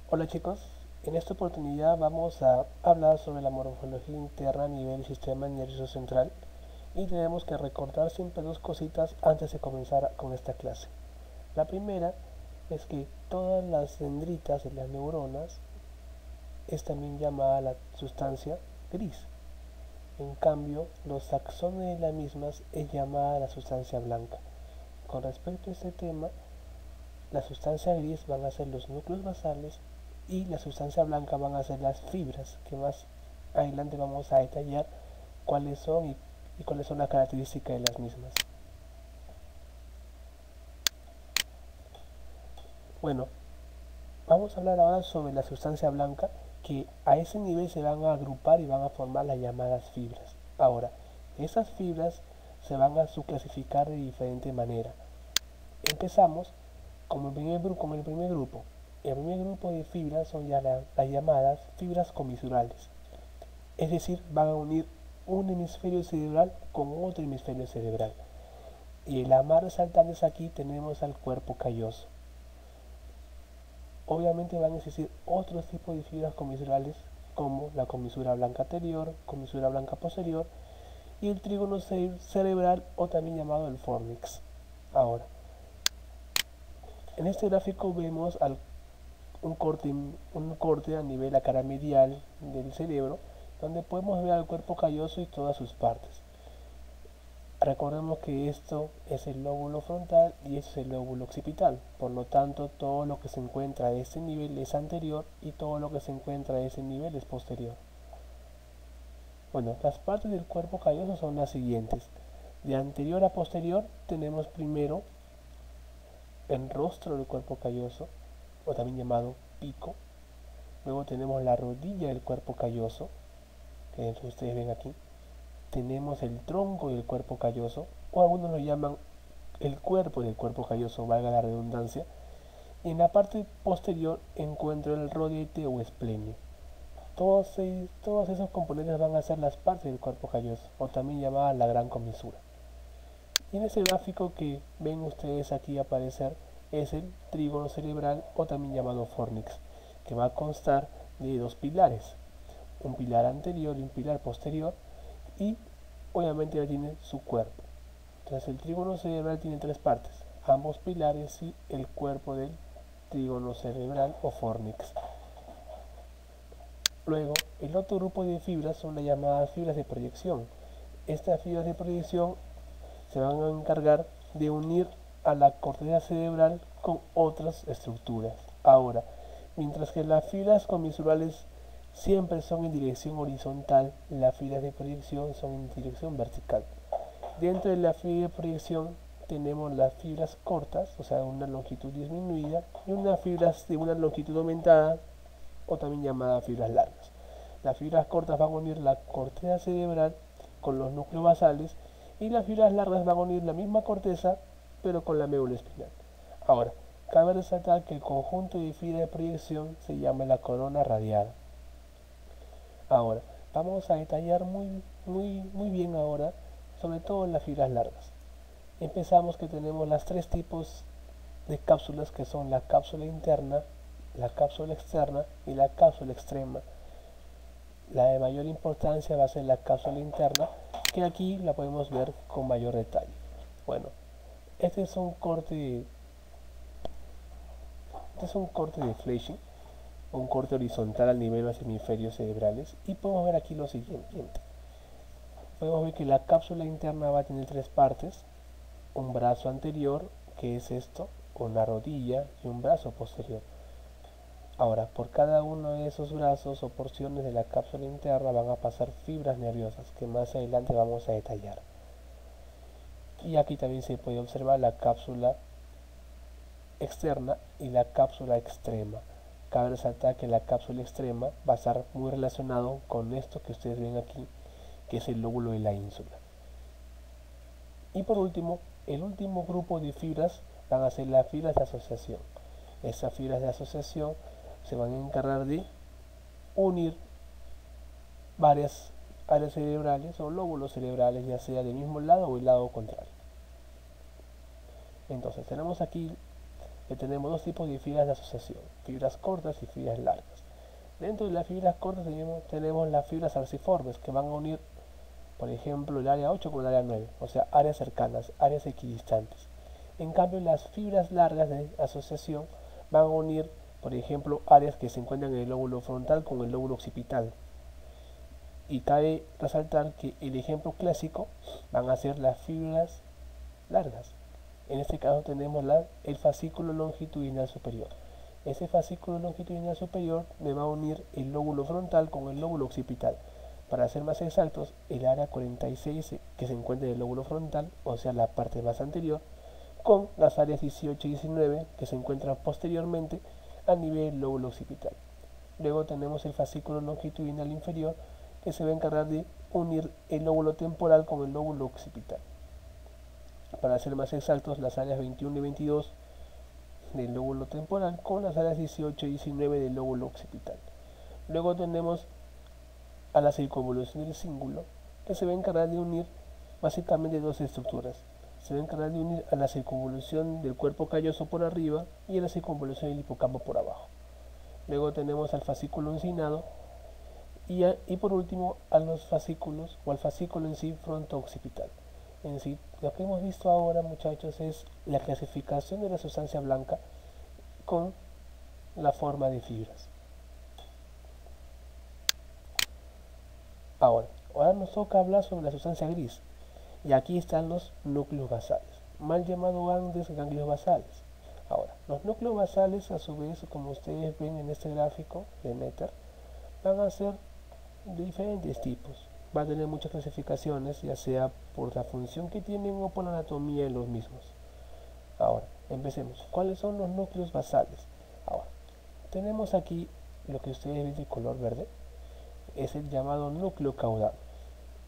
Hola chicos, en esta oportunidad vamos a hablar sobre la morfología interna a nivel del sistema nervioso central y tenemos que recordar siempre dos cositas antes de comenzar con esta clase. La primera es que todas las dendritas de las neuronas es también llamada la sustancia gris. En cambio, los axones de las mismas es llamada la sustancia blanca. Con respecto a este tema, la sustancia gris van a ser los núcleos basales y la sustancia blanca van a ser las fibras, que más adelante vamos a detallar cuáles son y cuáles son las características de las mismas. Bueno, vamos a hablar ahora sobre la sustancia blanca, que a ese nivel se van a agrupar y van a formar las llamadas fibras. Ahora, esas fibras se van a subclasificar de diferente manera. Empezamos con el primer grupo. El primer grupo de fibras son ya las llamadas fibras comisurales. Es decir, van a unir un hemisferio cerebral con otro hemisferio cerebral. Y en la más resaltantes aquí tenemos al cuerpo calloso. Obviamente van a existir otros tipos de fibras comisurales como la comisura blanca anterior, comisura blanca posterior y el trígono cerebral o también llamado el fornix. Ahora, en este gráfico vemos un corte a nivel la cara medial del cerebro donde podemos ver al cuerpo calloso y todas sus partes. Recordemos que esto es el lóbulo frontal y este es el lóbulo occipital, por lo tanto todo lo que se encuentra a este nivel es anterior y todo lo que se encuentra a ese nivel es posterior. Bueno, las partes del cuerpo calloso son las siguientes. De anterior a posterior tenemos primero el rostro del cuerpo calloso, o también llamado pico. Luego tenemos la rodilla del cuerpo calloso, que ustedes ven aquí. Tenemos el tronco del cuerpo calloso, o algunos lo llaman el cuerpo del cuerpo calloso, valga la redundancia. Y en la parte posterior encuentro el rodete o esplenio. Todos esos componentes van a ser las partes del cuerpo calloso, o también llamada la gran comisura. Y en ese gráfico que ven ustedes aquí aparecer es el trígono cerebral, o también llamado fornix, que va a constar de dos pilares, un pilar anterior y un pilar posterior, y obviamente ya tiene su cuerpo. Entonces el trígono cerebral tiene tres partes, ambos pilares y el cuerpo del trígono cerebral o fornix. Luego, el otro grupo de fibras son las llamadas fibras de proyección. Estas fibras de proyección se van a encargar de unir a la corteza cerebral con otras estructuras. Ahora, mientras que las fibras comisurales siempre son en dirección horizontal, las fibras de proyección son en dirección vertical. Dentro de la fibra de proyección tenemos las fibras cortas, o sea, una longitud disminuida, y unas fibras de una longitud aumentada, o también llamadas fibras largas. Las fibras cortas van a unir la corteza cerebral con los núcleos basales y las fibras largas van a unir la misma corteza pero con la médula espinal. Ahora, cabe resaltar que el conjunto de fibras de proyección se llama la corona radial. Ahora, vamos a detallar muy bien ahora sobre todo las fibras largas. Empezamos que tenemos las tres tipos de cápsulas que son la cápsula interna, la cápsula externa y la cápsula extrema. La de mayor importancia va a ser la cápsula interna, que aquí la podemos ver con mayor detalle. Bueno, este es un corte, este es un corte de fleshing, un corte horizontal al nivel de los hemisferios cerebrales, y podemos ver aquí lo siguiente. Podemos ver que la cápsula interna va a tener tres partes, un brazo anterior, que es esto, una rodilla y un brazo posterior. Ahora, por cada uno de esos brazos o porciones de la cápsula interna van a pasar fibras nerviosas que más adelante vamos a detallar. Y aquí también se puede observar la cápsula externa y la cápsula extrema. Cabe resaltar que la cápsula extrema va a estar muy relacionado con esto que ustedes ven aquí, que es el lóbulo de la ínsula. Y por último, el último grupo de fibras van a ser las fibras de asociación. Estas fibras de asociación se van a encargar de unir varias áreas cerebrales o lóbulos cerebrales, ya sea del mismo lado o el lado contrario. Entonces tenemos aquí que tenemos dos tipos de fibras de asociación, fibras cortas y fibras largas. Dentro de las fibras cortas tenemos las fibras arciformes que van a unir, por ejemplo, el área 8 con el área 9, o sea, áreas cercanas, áreas equidistantes. En cambio, las fibras largas de asociación van a unir, por ejemplo, áreas que se encuentran en el lóbulo frontal con el lóbulo occipital. Y cabe resaltar que el ejemplo clásico van a ser las fibras largas. En este caso tenemos el fascículo longitudinal superior. Ese fascículo longitudinal superior me va a unir el lóbulo frontal con el lóbulo occipital. Para ser más exactos, el área 46 que se encuentra en el lóbulo frontal, o sea la parte más anterior, con las áreas 18 y 19 que se encuentran posteriormente a nivel del lóbulo occipital. Luego tenemos el fascículo longitudinal inferior que se va a encargar de unir el lóbulo temporal con el lóbulo occipital. Para ser más exactos, las áreas 21 y 22 del lóbulo temporal con las áreas 18 y 19 del lóbulo occipital. Luego tenemos a la circunvolución del cíngulo, que se va a encargar de unir básicamente dos estructuras. Se va a encargar de unir a la circunvolución del cuerpo calloso por arriba y a la circunvolución del hipocampo por abajo. Luego tenemos al fascículo uncinado y por último a los fascículos o al fascículo en sí fronto-occipital. En sí, lo que hemos visto ahora, muchachos, es la clasificación de la sustancia blanca con la forma de fibras. Ahora nos toca hablar sobre la sustancia gris. Y aquí están los núcleos basales, mal llamados antes ganglios basales. Ahora, los núcleos basales, a su vez, como ustedes ven en este gráfico de Netter, van a ser de diferentes tipos. Va a tener muchas clasificaciones, ya sea por la función que tienen o por la anatomía de los mismos. Ahora, empecemos. ¿Cuáles son los núcleos basales? Ahora, tenemos aquí lo que ustedes ven de color verde, es el llamado núcleo caudado.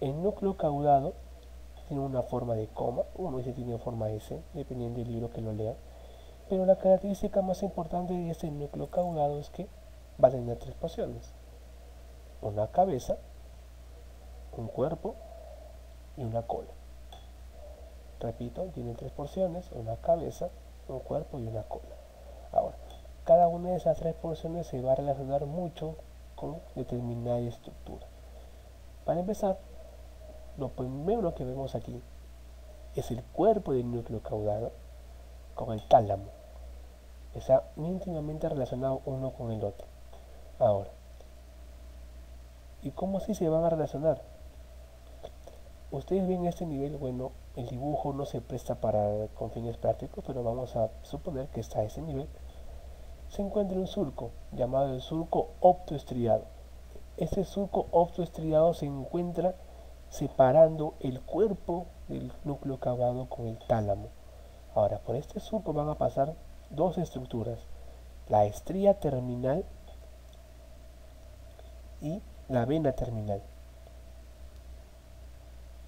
El núcleo caudado tiene una forma de coma, uno dice tiene forma S, dependiendo del libro que lo lea, pero la característica más importante de este núcleo caudado es que va a tener tres porciones: una cabeza, un cuerpo y una cola. Repito, tiene tres porciones: una cabeza, un cuerpo y una cola. Ahora, cada una de esas tres porciones se va a relacionar mucho con determinada estructura. Para empezar, lo primero que vemos aquí es el cuerpo del núcleo caudado con el tálamo. Está íntimamente relacionado uno con el otro. Ahora, ¿y cómo así se van a relacionar? Ustedes ven este nivel, bueno, el dibujo no se presta con fines prácticos, pero vamos a suponer que está a ese nivel. Se encuentra un surco llamado el surco optoestriado. Este surco optoestriado se encuentra separando el cuerpo del núcleo caudado con el tálamo. Ahora, por este surco van a pasar dos estructuras: la estría terminal y la vena terminal.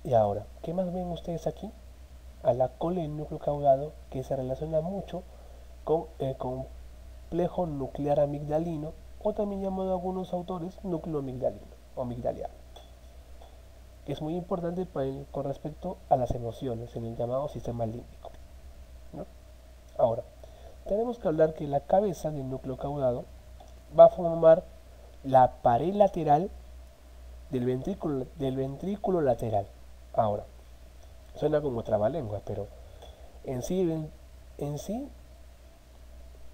Y ahora, ¿qué más ven ustedes aquí? A la cola del núcleo caudado, que se relaciona mucho con el complejo nuclear amigdalino, o también llamado a algunos autores núcleo amigdalino o amigdaliano, que es muy importante con respecto a las emociones en el llamado sistema límbico, ¿no? Ahora, tenemos que hablar que la cabeza del núcleo caudado va a formar la pared lateral del ventrículo lateral. Ahora, suena como trabalengua, pero en sí,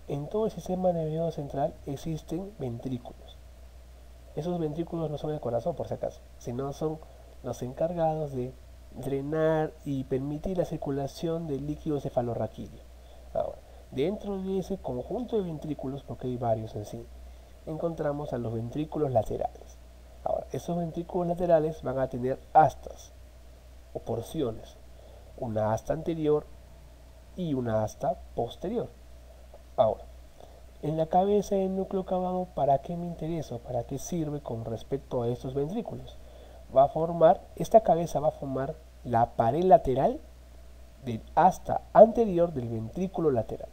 en todo el sistema nervioso central existen ventrículos. Esos ventrículos no son el corazón, por si acaso, sino son los encargados de drenar y permitir la circulación del líquido cefalorraquídeo. Ahora, dentro de ese conjunto de ventrículos, porque hay varios en sí, encontramos a los ventrículos laterales. Ahora, esos ventrículos laterales van a tener astas o porciones, una asta anterior y una asta posterior. Ahora, en la cabeza del núcleo caudado, ¿para qué me interesa? ¿Para qué sirve con respecto a estos ventrículos? Esta cabeza va a formar la pared lateral del asta anterior del ventrículo lateral.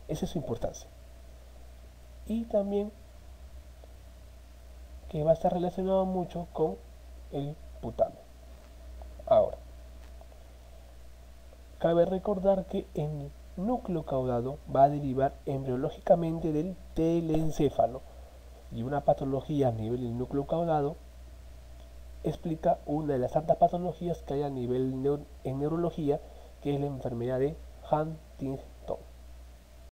Esa es su importancia. Y también que va a estar relacionado mucho con el putamo. Ahora, cabe recordar que en núcleo caudado va a derivar embriológicamente del telencéfalo, y una patología a nivel del núcleo caudado explica una de las tantas patologías que hay a nivel en neurología, que es la enfermedad de Huntington.